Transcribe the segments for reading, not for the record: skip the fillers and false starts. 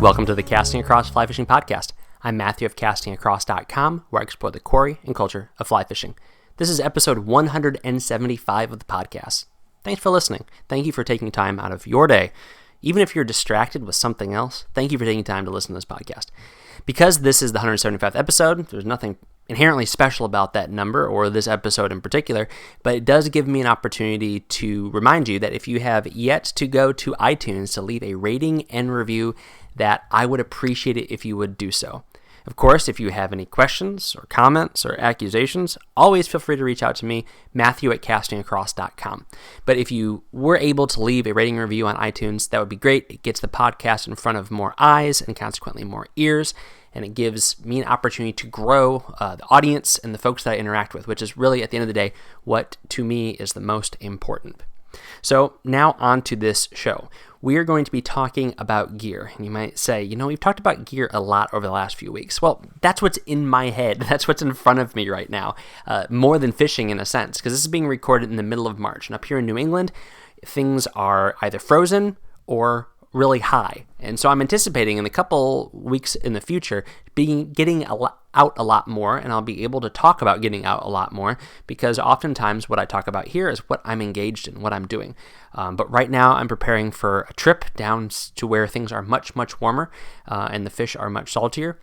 Welcome to the Casting Across Fly Fishing Podcast. I'm Matthew of castingacross.com, where I explore the quarry and culture of fly fishing. This is episode 175 of the podcast. Thanks for listening. Thank you for taking time out of your day. Even if you're distracted with something else, thank you for taking time to listen to this podcast. Because this is the 175th episode, there's nothing inherently special about that number or this episode in particular, but it does give me an opportunity to remind you that if you have yet to go to iTunes to leave a rating and review, that I would appreciate it if you would do so. Of course, if you have any questions or comments or accusations, always feel free to reach out to me, Matthew at castingacross.com. But if you were able to leave a rating and review on iTunes, that would be great. It gets the podcast in front of more eyes and consequently more ears, and it gives me an opportunity to grow the audience and the folks that I interact with, which is really, at the end of the day, what to me is the most important. So now on to this show. We are going to be talking about gear. And you might say, we've talked about gear a lot over the last few weeks. Well, that's what's in my head. That's what's in front of me right now. More than fishing in a sense, because this is being recorded in the middle of March. And up here in New England, things are either frozen or really high. And so I'm anticipating in a couple weeks in the future getting out a lot more, and I'll be able to talk about getting out a lot more, because oftentimes what I talk about here is what I'm engaged in, what I'm doing. But right now I'm preparing for a trip down to where things are much, much warmer and the fish are much saltier.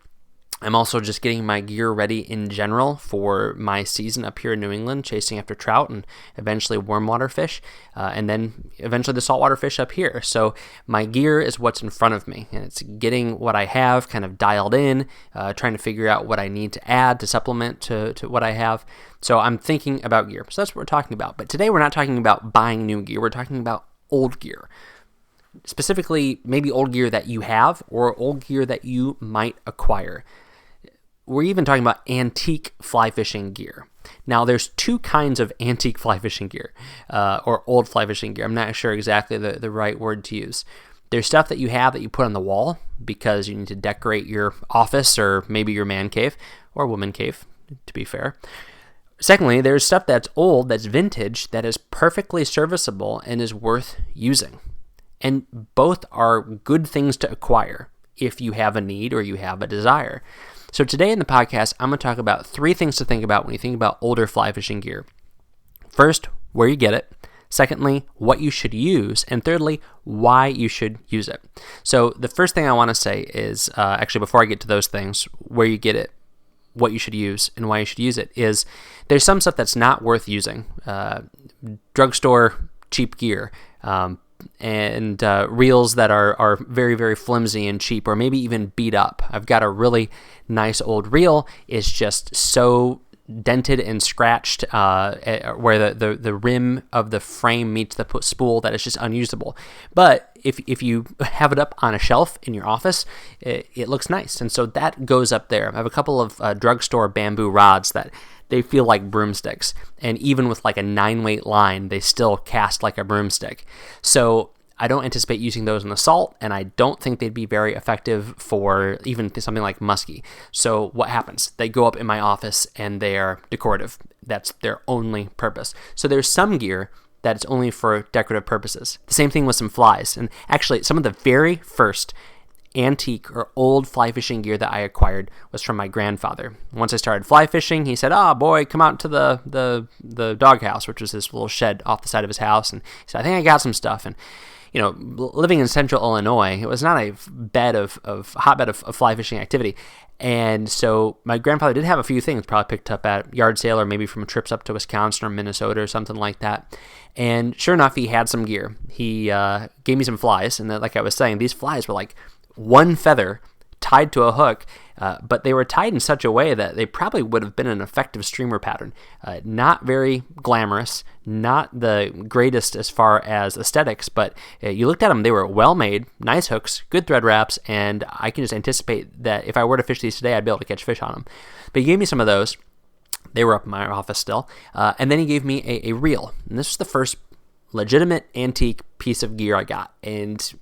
I'm also just getting my gear ready in general for my season up here in New England, chasing after trout and eventually warm water fish, and then eventually the saltwater fish up here. So my gear is what's in front of me, and it's getting what I have kind of dialed in, trying to figure out what I need to add to supplement to what I have. So I'm thinking about gear. So that's what we're talking about. But today we're not talking about buying new gear. We're talking about old gear. Specifically, maybe old gear that you have or old gear that you might acquire. We're even talking about antique fly fishing gear. Now, there's two kinds of antique fly fishing gear, or old fly fishing gear. I'm not sure exactly the right word to use. There's stuff that you have that you put on the wall because you need to decorate your office or maybe your man cave or woman cave, to be fair. Secondly, there's stuff that's old, that's vintage, that is perfectly serviceable and is worth using. And both are good things to acquire if you have a need or you have a desire. So today in the podcast, I'm going to talk about three things to think about when you think about older fly fishing gear. First, where you get it. Secondly, what you should use. And thirdly, why you should use it. So the first thing I want to say is, actually before I get to those things, where you get it, what you should use, and why you should use it, is there's some stuff that's not worth using. Drugstore cheap gear. And reels that are very, very flimsy and cheap, or maybe even beat up. I've got a really nice old reel. It's just so dented and scratched where the rim of the frame meets the spool that it's just unusable. But if you have it up on a shelf in your office, it looks nice. And so that goes up there. I have a couple of drugstore bamboo rods that they feel like broomsticks. And even with like a 9-weight line, they still cast like a broomstick. So I don't anticipate using those in the salt, and I don't think they'd be very effective for even something like muskie. So what happens? They go up in my office and they are decorative. That's their only purpose. So there's some gear that is only for decorative purposes. The same thing with some flies. And actually, some of the very first antique or old fly fishing gear that I acquired was from my grandfather. Once I started fly fishing, he said, boy, come out to the doghouse, which was this little shed off the side of his house. And he said, I think I got some stuff. And living in central Illinois, it was not a hotbed of fly fishing activity. And so my grandfather did have a few things probably picked up at yard sale or maybe from trips up to Wisconsin or Minnesota or something like that. And sure enough, he had some gear. He gave me some flies. And like I was saying, these flies were like one feather tied to a hook, but they were tied in such a way that they probably would have been an effective streamer pattern. Not very glamorous, not the greatest as far as aesthetics, but you looked at them, they were well made, nice hooks, good thread wraps, and I can just anticipate that if I were to fish these today, I'd be able to catch fish on them. But he gave me some of those. They were up in my office still. And then he gave me a reel. And this was the first legitimate antique piece of gear I got. And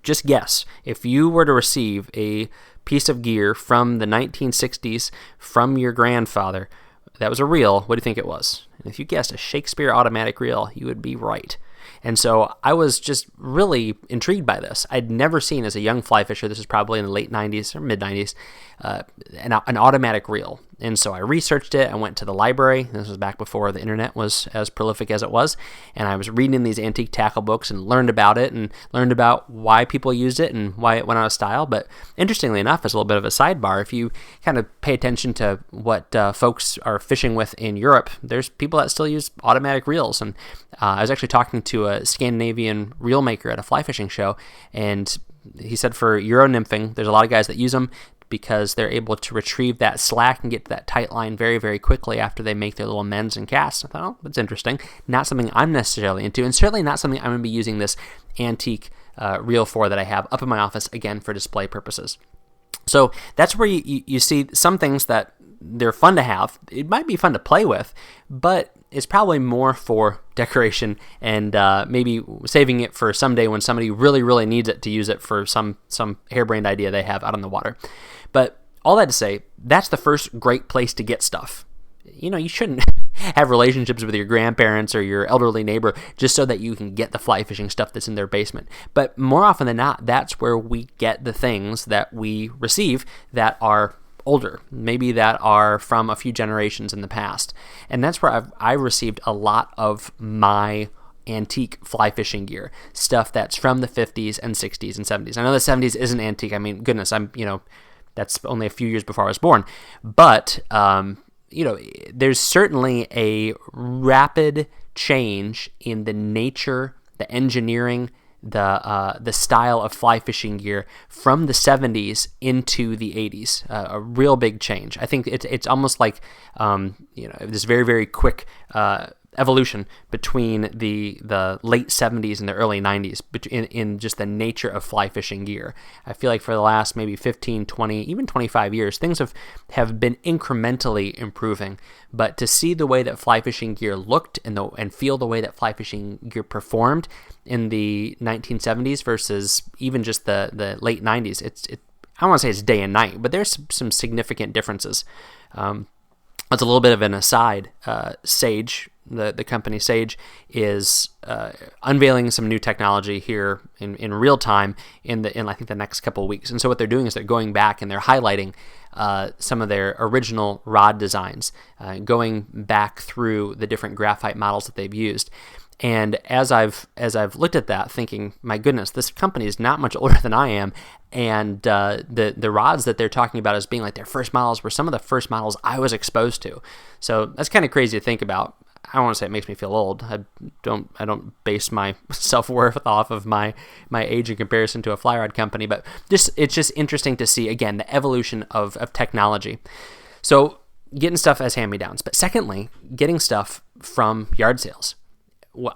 just guess, if you were to receive a piece of gear from the 1960s from your grandfather that was a reel, what do you think it was? And if you guessed a Shakespeare automatic reel, you would be right. And so I was just really intrigued by this. I'd never seen, as a young fly fisher, this was probably in the late 90s or mid 90s, an automatic reel. And so I researched it. I went to the library. This was back before the internet was as prolific as it was. And I was reading these antique tackle books and learned about it and learned about why people used it and why it went out of style. But interestingly enough, as a little bit of a sidebar, if you kind of pay attention to what folks are fishing with in Europe, there's people that still use automatic reels. And I was actually talking to a Scandinavian reel maker at a fly fishing show, and he said for Euro nymphing, there's a lot of guys that use them because they're able to retrieve that slack and get to that tight line very, very quickly after they make their little mends and casts. I thought, oh, that's interesting. Not something I'm necessarily into, and certainly not something I'm going to be using this antique reel for that I have up in my office, again, for display purposes. So that's where you see some things that they're fun to have. It might be fun to play with, but it's probably more for decoration and maybe saving it for someday when somebody really, really needs it to use it for some harebrained idea they have out on the water. But all that to say, that's the first great place to get stuff. You shouldn't have relationships with your grandparents or your elderly neighbor just so that you can get the fly fishing stuff that's in their basement. But more often than not, that's where we get the things that we receive that are older, maybe that are from a few generations in the past. And that's where I received a lot of my antique fly fishing gear, stuff that's from the 50s and 60s and 70s. I know the 70s isn't antique. I mean, goodness, that's only a few years before I was born. But, there's certainly a rapid change in the nature, the engineering, the style of fly fishing gear from the 70s into the 80s. A real big change. I think it's almost like this very, very quick evolution between the late 70s and the early 90s in just the nature of fly fishing gear. I feel like for the last maybe 15, 20, even 25 years, things have been incrementally improving. But to see the way that fly fishing gear looked and feel the way that fly fishing gear performed in the 1970s versus even just the late 90s, I don't want to say it's day and night, but there's some significant differences. That's a little bit of an aside. Sage, the company Sage, is unveiling some new technology here in real time in I think the next couple of weeks. And so what they're doing is they're going back and they're highlighting some of their original rod designs, going back through the different graphite models that they've used. And as I've looked at that, thinking, my goodness, this company is not much older than I am, and the rods that they're talking about as being like their first models were some of the first models I was exposed to. So that's kind of crazy to think about. I don't want to say it makes me feel old. I don't base my self-worth off of my age in comparison to a fly rod company, but it's just interesting to see, again, the evolution of technology. So getting stuff as hand-me-downs, but secondly, getting stuff from yard sales.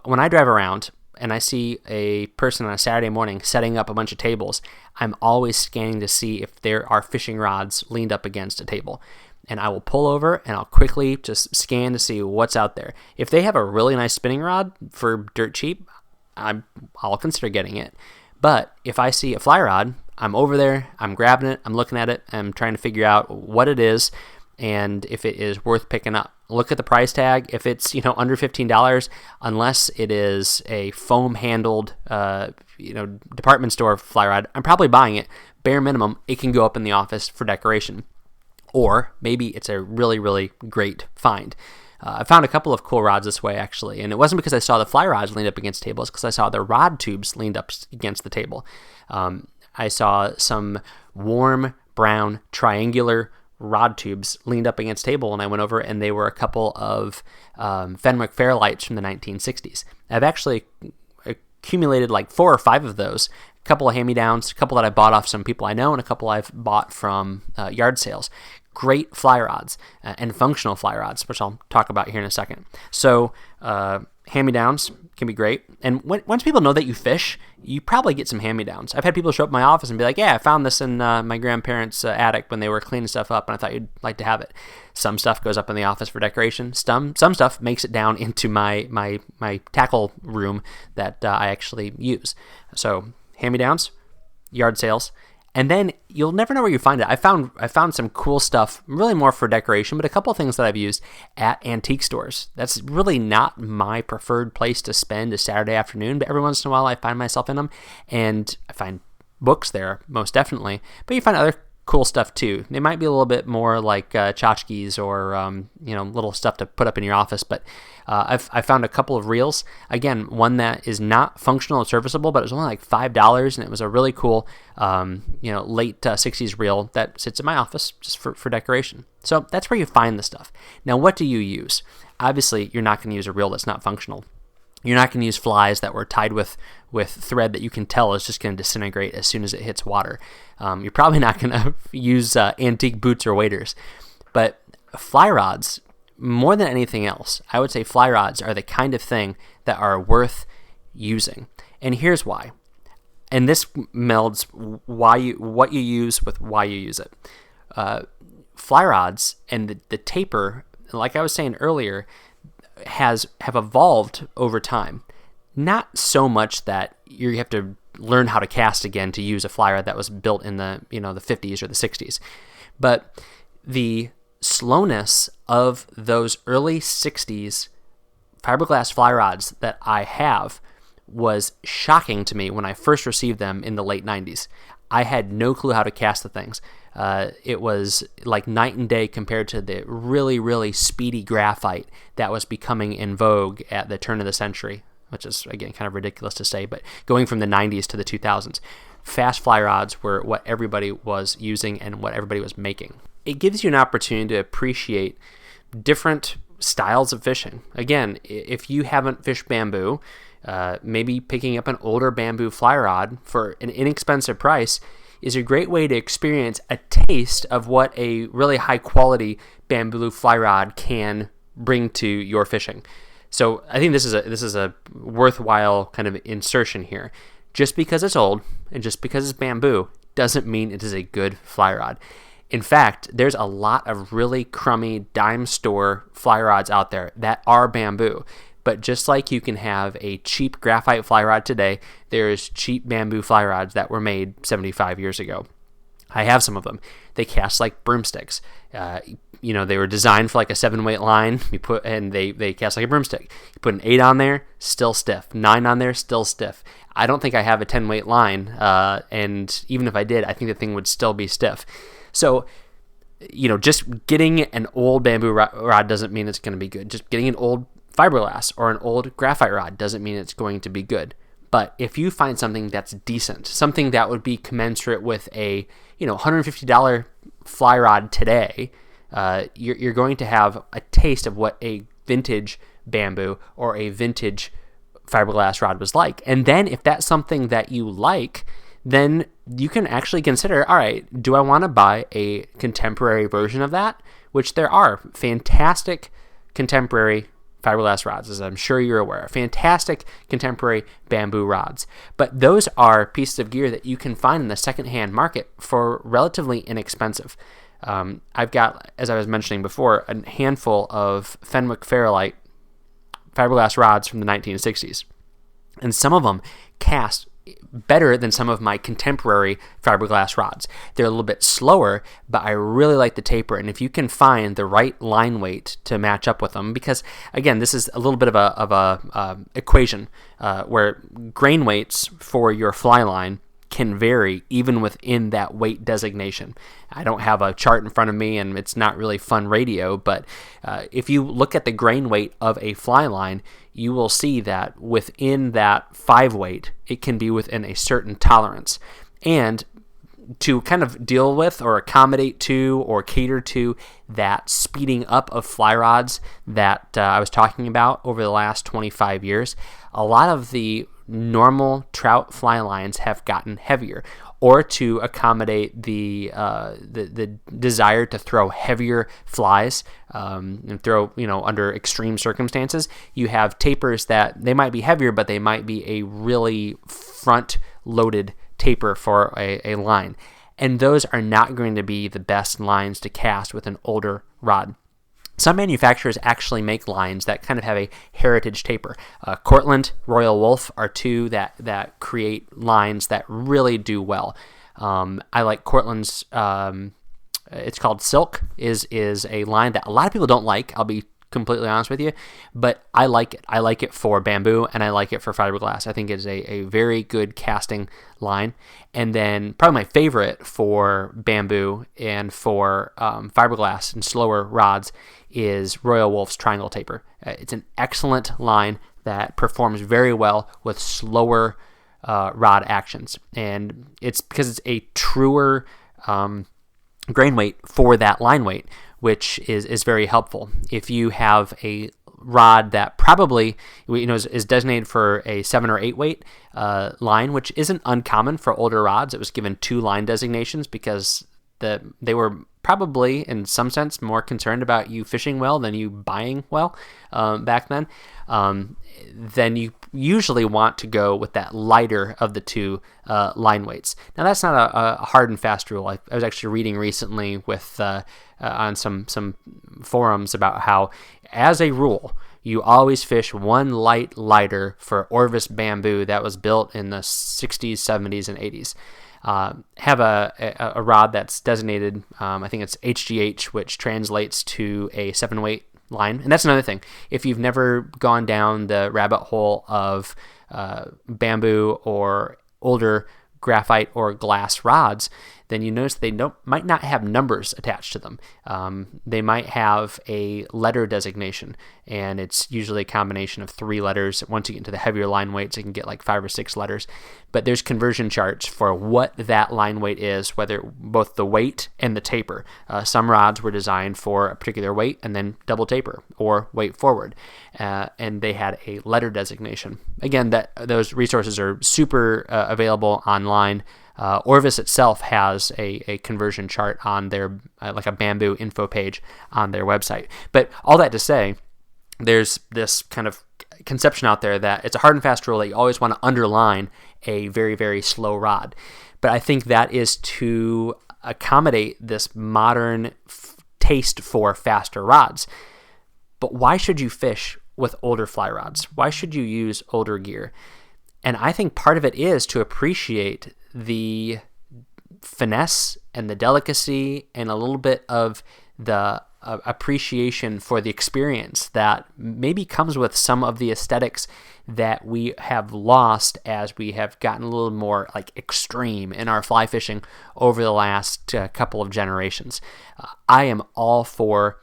When I drive around and I see a person on a Saturday morning setting up a bunch of tables, I'm always scanning to see if there are fishing rods leaned up against a table. And I will pull over and I'll quickly just scan to see what's out there. If they have a really nice spinning rod for dirt cheap, I'll consider getting it. But if I see a fly rod, I'm over there, I'm grabbing it, I'm looking at it, I'm trying to figure out what it is and if it is worth picking up. Look at the price tag. If it's under $15, unless it is a foam-handled department store fly rod, I'm probably buying it. Bare minimum, it can go up in the office for decoration. Or maybe it's a really, really great find. I found a couple of cool rods this way, actually, and it wasn't because I saw the fly rods leaned up against tables, because I saw the rod tubes leaned up against the table. I saw some warm brown triangular rod tubes leaned up against table, and I went over and they were a couple of Fenwick Fairlights from the 1960s. I've actually accumulated like 4 or 5 of those, a couple of hand-me-downs, a couple that I bought off some people I know, and a couple I've bought from yard sales. Great fly rods and functional fly rods, which I'll talk about here in a second. So hand-me-downs can be great. And once people know that you fish, you probably get some hand-me-downs. I've had people show up at my office and be like, yeah, I found this in my grandparents' attic when they were cleaning stuff up, and I thought you'd like to have it. Some stuff goes up in the office for decoration. Some stuff makes it down into my tackle room that I actually use. So hand-me-downs, yard sales. And then you'll never know where you find it. I found some cool stuff, really more for decoration, but a couple of things that I've used at antique stores. That's really not my preferred place to spend a Saturday afternoon, but every once in a while I find myself in them, and I find books there, most definitely. But you find other cool stuff too. They might be a little bit more like tchotchkes or little stuff to put up in your office. But I found a couple of reels. Again, one that is not functional and serviceable, but it was only like $5, and it was a really cool late 60s reel that sits in my office just for decoration. So that's where you find the stuff. Now, what do you use? Obviously, you're not going to use a reel that's not functional. You're not going to use flies that were tied with thread that you can tell is just going to disintegrate as soon as it hits water. You're probably not going to use antique boots or waders. But fly rods, more than anything else, I would say fly rods are the kind of thing that are worth using. And here's why. And this melds what you use with why you use it. Fly rods and the taper, like I was saying earlier, have evolved over time. Not so much that you have to learn how to cast again to use a fly rod that was built in the the 50s or the 60s, but the slowness of those early 60s fiberglass fly rods that I have was shocking to me when I first received them in the late 90s. I had no clue how to cast the things. It was like night and day compared to the really, really speedy graphite that was becoming in vogue at the turn of the century, which is, again, kind of ridiculous to say, but going from the 90s to the 2000s, fast fly rods were what everybody was using and what everybody was making. It gives you an opportunity to appreciate different styles of fishing. Again, if you haven't fished bamboo, maybe picking up an older bamboo fly rod for an inexpensive price is a great way to experience a taste of what a really high quality bamboo fly rod can bring to your fishing. So I think this is a worthwhile kind of insertion here. Just because it's old and just because it's bamboo doesn't mean it is a good fly rod. In fact, there's a lot of really crummy dime store fly rods out there that are bamboo. But just like you can have a cheap graphite fly rod today, there's cheap bamboo fly rods that were made 75 years ago. I have some of them. They cast like broomsticks. They were designed for like a 7-weight line. They cast like a broomstick. You put an 8 on there, still stiff. 9 on there, still stiff. I don't think I have a 10-weight line, and even if I did, I think the thing would still be stiff. So, just getting an old bamboo rod doesn't mean it's going to be good. Just getting an old fiberglass or an old graphite rod doesn't mean it's going to be good. But if you find something that's decent, something that would be commensurate with a $150 fly rod today, you're going to have a taste of what a vintage bamboo or a vintage fiberglass rod was like. And then if that's something that you like, then you can actually consider, all right, do I want to buy a contemporary version of that? Which there are fantastic contemporary fiberglass rods, as I'm sure you're aware. Fantastic contemporary bamboo rods. But those are pieces of gear that you can find in the secondhand market for relatively inexpensive. I've got, as I was mentioning before, a handful of Fenwick Fairlight fiberglass rods from the 1960s. And some of them cast better than some of my contemporary fiberglass rods. They're a little bit slower, but I really like the taper. And if you can find the right line weight to match up with them, because again, this is a little bit of a equation where grain weights for your fly line can vary even within that weight designation. I don't have a chart in front of me, and it's not really fun radio, but if you look at the grain weight of a fly line, you will see that within that 5 weight, it can be within a certain tolerance. And to kind of deal with or accommodate to or cater to that speeding up of fly rods that I was talking about over the last 25 years, a lot of the normal trout fly lines have gotten heavier, or to accommodate the desire to throw heavier flies and throw under extreme circumstances. You have tapers that they might be heavier, but they might be a really front loaded taper for a line, and those are not going to be the best lines to cast with an older rod. Some manufacturers actually make lines that kind of have a heritage taper. Cortland, Royal Wolf are two that create lines that really do well. I like Cortland's. It's called Silk. Is a line that a lot of people don't like. I'll be completely honest with you, but I like it. I like it for bamboo, and I like it for fiberglass. I think it's a very good casting line. And then probably my favorite for bamboo and for fiberglass and slower rods is Royal Wolf's Triangle Taper. It's an excellent line that performs very well with slower rod actions, and it's because it's a truer grain weight for that line weight, which is very helpful. If you have a rod that probably is designated for a 7 or 8 weight line, which isn't uncommon for older rods. It was given 2 line designations because they were probably in some sense more concerned about you fishing well than you buying well back then. Then you usually want to go with that lighter of the 2 line weights. Now that's not a hard and fast rule. I was actually reading recently with on some forums about how, as a rule, you always fish one lighter for Orvis bamboo that was built in the 60s, 70s, and 80s. Have a rod that's designated, I think it's HGH, which translates to a 7 weight line. And that's another thing. If you've never gone down the rabbit hole of bamboo or older graphite or glass rods, then you notice they might not have numbers attached to them. They might have a letter designation, and it's usually a combination of 3 letters. Once you get into the heavier line weights, you can get like 5 or 6 letters. But there's conversion charts for what that line weight is, whether both the weight and the taper. Some rods were designed for a particular weight and then double taper or weight forward, and they had a letter designation. Again, those resources are super available online. Orvis itself has a conversion chart on their like a bamboo info page on their website. But all that to say, there's this kind of conception out there that it's a hard and fast rule that you always want to underline a very, very slow rod. But I think that is to accommodate this modern taste for faster rods. But why should you fish with older fly rods? Why should you use older gear? And I think part of it is to appreciate the finesse and the delicacy and a little bit of the appreciation for the experience that maybe comes with some of the aesthetics that we have lost as we have gotten a little more like extreme in our fly fishing over the last couple of generations. I am all for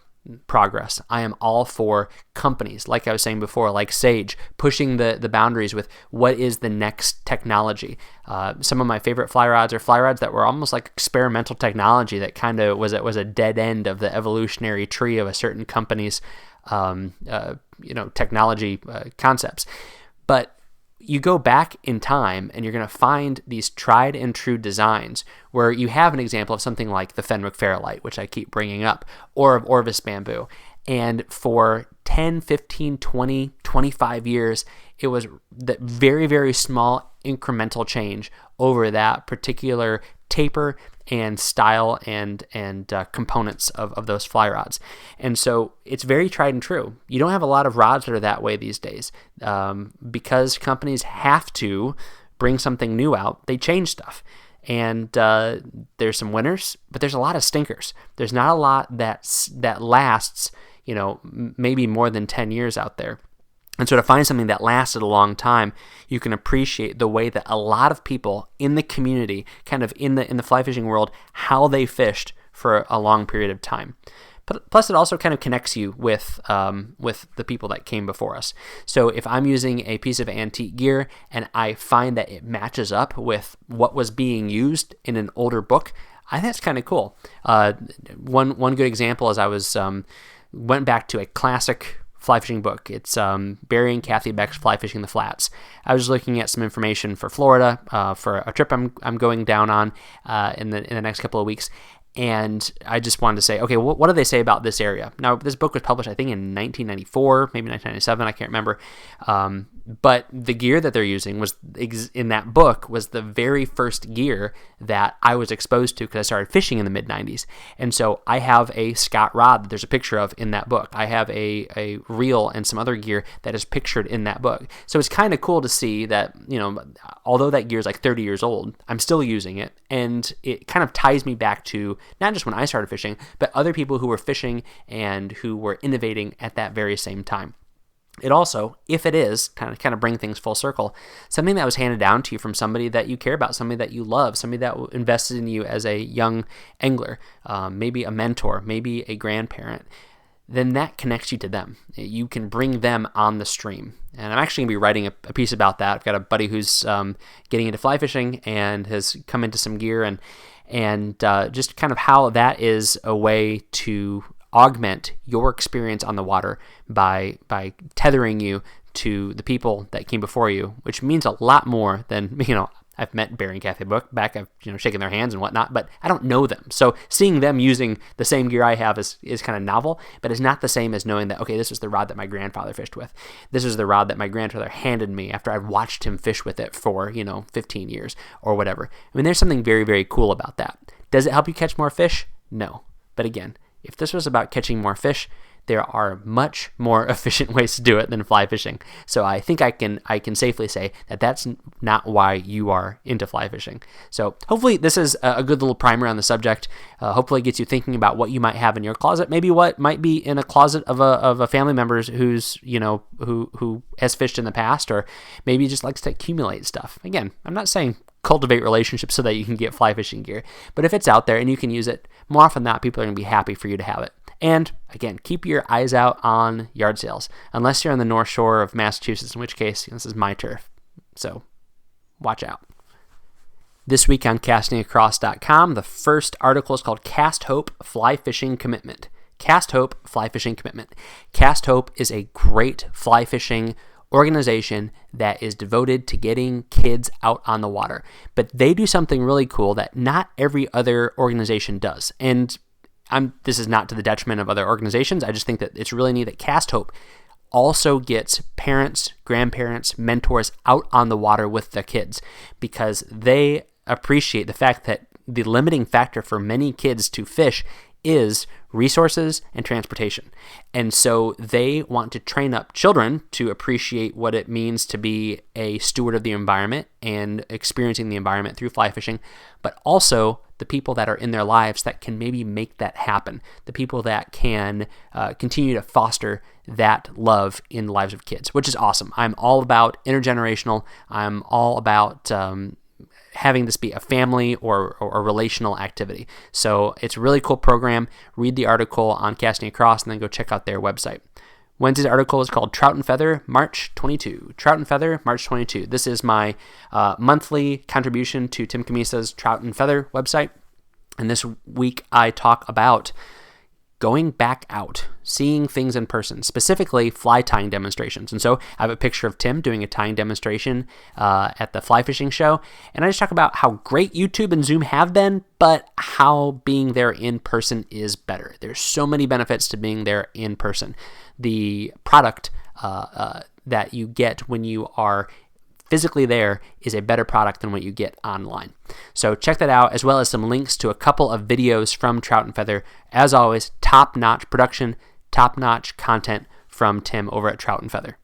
progress. I am all for companies, like I was saying before, like Sage, pushing the boundaries with what is the next technology. Some of my favorite fly rods are fly rods that were almost like experimental technology that kind of was a dead end of the evolutionary tree of a certain company's technology concepts. But you go back in time and you're going to find these tried and true designs where you have an example of something like the Fenwick Fairlight, which I keep bringing up, or of Orvis bamboo. And for 10, 15, 20, 25 years, it was the very, very small incremental change over that particular taper and style and components of those fly rods. And so it's very tried and true. You don't have a lot of rods that are that way these days. Because companies have to bring something new out, they change stuff. And there's some winners, but there's a lot of stinkers. There's not a lot that lasts, maybe more than 10 years out there. And so to find something that lasted a long time, you can appreciate the way that a lot of people in the community, kind of in the fly fishing world, how they fished for a long period of time. But plus, it also kind of connects you with the people that came before us. So if I'm using a piece of antique gear and I find that it matches up with what was being used in an older book, I think that's kind of cool. One good example is I went back to a classic fly fishing book. It's Barry and Kathy Beck's Fly Fishing the Flats. I was looking at some information for Florida for a trip I'm going down on in the next couple of weeks, and I just wanted to say, okay, what do they say about this area? Now, this book was published, I think, in 1994, maybe 1997, I can't remember. But the gear that they're using was in that book was the very first gear that I was exposed to because I started fishing in the mid-90s. And so I have a Scott rod that there's a picture of in that book. I have a reel and some other gear that is pictured in that book. So it's kind of cool to see that, although that gear is like 30 years old, I'm still using it. And it kind of ties me back to not just when I started fishing, but other people who were fishing and who were innovating at that very same time. It also, if it is, kind of bring things full circle, something that was handed down to you from somebody that you care about, somebody that you love, somebody that invested in you as a young angler, maybe a mentor, maybe a grandparent, then that connects you to them. You can bring them on the stream. And I'm actually going to be writing a piece about that. I've got a buddy who's getting into fly fishing and has come into some gear and just kind of how that is a way to augment your experience on the water by tethering you to the people that came before you, which means a lot more than, I've met Bearing Cafe Bookback, I've shaken their hands and whatnot, but I don't know them. So seeing them using the same gear I have is kind of novel, but it's not the same as knowing that, okay, this was the rod that my grandfather fished with. This is the rod that my grandfather handed me after I've watched him fish with it for, 15 years or whatever. I mean, there's something very, very cool about that. Does it help you catch more fish? No. But again, if this was about catching more fish, there are much more efficient ways to do it than fly fishing. So I think I can safely say that that's not why you are into fly fishing. So hopefully this is a good little primer on the subject. Hopefully it gets you thinking about what you might have in your closet, maybe what might be in a closet of a family member who's who has fished in the past, or maybe just likes to accumulate stuff. Again, I'm not saying cultivate relationships so that you can get fly fishing gear, but if it's out there and you can use it, more often than not, people are going to be happy for you to have it. And again, keep your eyes out on yard sales, unless you're on the North Shore of Massachusetts, in which case this is my turf. So watch out. This week on castingacross.com, the first article is called Cast Hope Fly Fishing Commitment. Cast Hope Fly Fishing Commitment. Cast Hope is a great fly fishing organization that is devoted to getting kids out on the water. But they do something really cool that not every other organization does. And this is not to the detriment of other organizations. I just think that it's really neat that Cast Hope also gets parents, grandparents, mentors out on the water with the kids, because they appreciate the fact that the limiting factor for many kids to fish is resources and transportation. And so they want to train up children to appreciate what it means to be a steward of the environment and experiencing the environment through fly fishing, but also the people that are in their lives that can maybe make that happen, the people that can continue to foster that love in the lives of kids, which is awesome. I'm all about intergenerational. I'm all about having this be a family or a relational activity. So it's a really cool program. Read the article on Casting Across and then go check out their website. Wednesday's article is called Trout and Feather, March 22. Trout and Feather, March 22. This is my monthly contribution to Tim Camisa's Trout and Feather website. And this week I talk about going back out, seeing things in person, specifically fly tying demonstrations. And so I have a picture of Tim doing a tying demonstration at the fly fishing show. And I just talk about how great YouTube and Zoom have been, but how being there in person is better. There's so many benefits to being there in person. The product that you get when you are physically there is a better product than what you get online. So check that out, as well as some links to a couple of videos from Trout and Feather. As always, top-notch production, top-notch content from Tim over at Trout and Feather.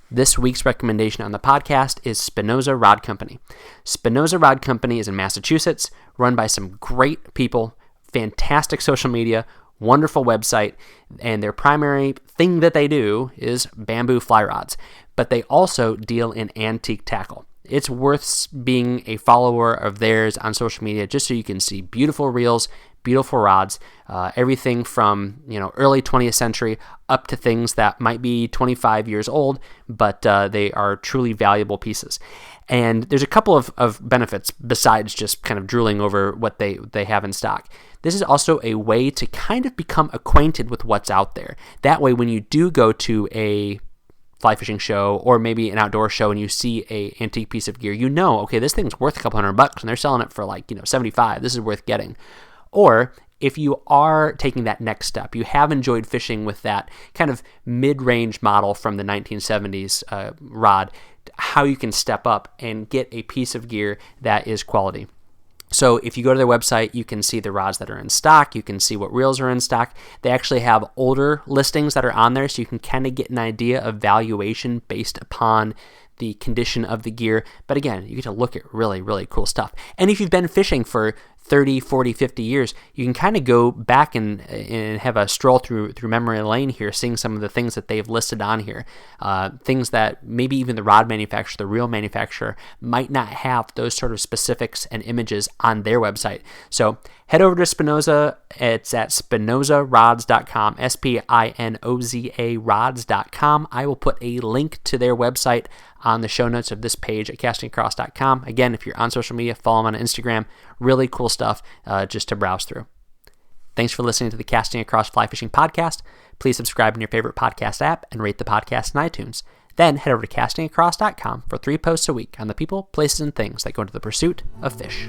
This week's recommendation on the podcast is Spinoza Rod Company. Spinoza Rod Company is in Massachusetts, run by some great people, fantastic social media, wonderful website, and their primary thing that they do is bamboo fly rods. But they also deal in antique tackle. It's worth being a follower of theirs on social media just so you can see beautiful reels, beautiful rods, everything from early 20th century up to things that might be 25 years old, but they are truly valuable pieces. And there's a couple of benefits besides just kind of drooling over what they have in stock. This is also a way to kind of become acquainted with what's out there. That way, when you do go to a fly fishing show or maybe an outdoor show and you see a antique piece of gear, okay, this thing's worth a couple $100 and they're selling it for like $75. This is worth getting. Or if you are taking that next step, you have enjoyed fishing with that kind of mid-range model from the 1970s rod, how you can step up and get a piece of gear that is quality. So if you go to their website, you can see the rods that are in stock. You can see what reels are in stock. They actually have older listings that are on there, so you can kind of get an idea of valuation based upon the condition of the gear. But again, you get to look at really, really cool stuff. And if you've been fishing for 30, 40, 50 years, you can kind of go back and have a stroll through memory lane here, seeing some of the things that they've listed on here. Things that maybe even the rod manufacturer, the reel manufacturer, might not have those sort of specifics and images on their website. So head over to Spinoza. It's at spinozarods.com, SPINOZA rods.com. I will put a link to their website on the show notes of this page at castingacross.com. Again, if you're on social media, follow them on Instagram. Really cool stuff just to browse through. Thanks for listening to the Casting Across Fly Fishing Podcast. Please subscribe in your favorite podcast app and rate the podcast in iTunes. Then head over to castingacross.com for 3 posts a week on the people, places, and things that go into the pursuit of fish.